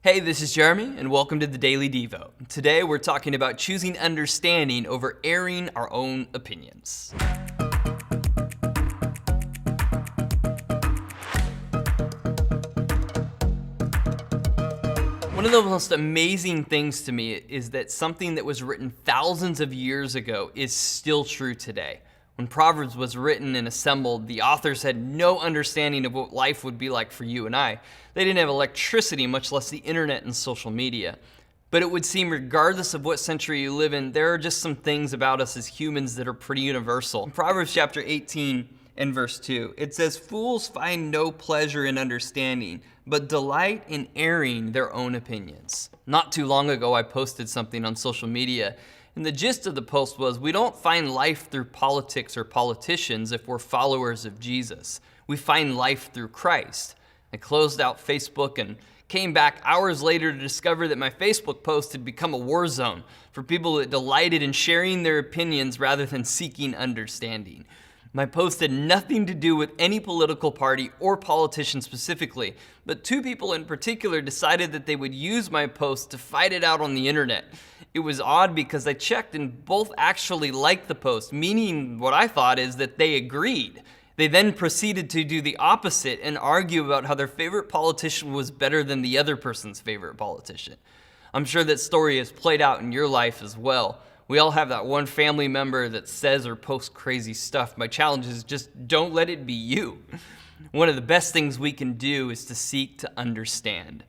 Hey, this is Jeremy, and welcome to the Daily Devo. Today we're talking about choosing understanding over airing our own opinions. One of the most amazing things to me is that something that was written thousands of years ago is still true today. When Proverbs was written and assembled, the authors had no understanding of what life would be like for you and I. They didn't have electricity, much less the internet and social media. But it would seem, regardless of what century you live in, there are just some things about us as humans that are pretty universal. In Proverbs chapter 18 and verse 2, it says, "Fools find no pleasure in understanding, but delight in airing their own opinions." Not too long ago, I posted something on social media, and the gist of the post was, we don't find life through politics or politicians if we're followers of Jesus. We find life through Christ. I closed out Facebook and came back hours later to discover that my Facebook post had become a war zone for people that delighted in sharing their opinions rather than seeking understanding. My post had nothing to do with any political party or politician specifically, but two people in particular decided that they would use my post to fight it out on the internet. It was odd because I checked and both actually liked the post, meaning what I thought is that they agreed. They then proceeded to do the opposite and argue about how their favorite politician was better than the other person's favorite politician. I'm sure that story has played out in your life as well. We all have that one family member that says or posts crazy stuff. My challenge is just don't let it be you. One of the best things we can do is to seek to understand.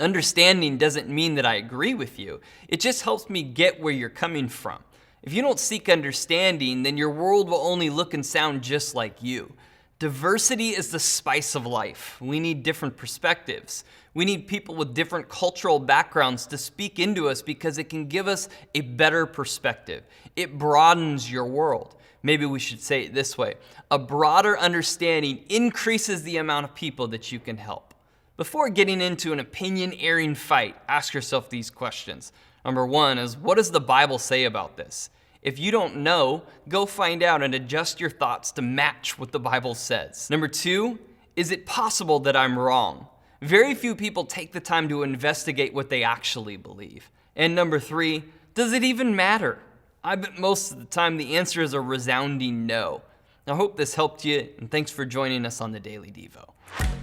Understanding doesn't mean that I agree with you. It just helps me get where you're coming from. If you don't seek understanding, then your world will only look and sound just like you. Diversity is the spice of life. We need different perspectives. We need people with different cultural backgrounds to speak into us because it can give us a better perspective. It broadens your world. Maybe we should say it this way: a broader understanding increases the amount of people that you can help. Before getting into an opinion-airing fight, ask yourself these questions. Number one is, what does the Bible say about this? If you don't know, go find out and adjust your thoughts to match what the Bible says. Number two, is it possible that I'm wrong? Very few people take the time to investigate what they actually believe. And number three, does it even matter? I bet most of the time the answer is a resounding no. I hope this helped you, and thanks for joining us on the Daily Devo.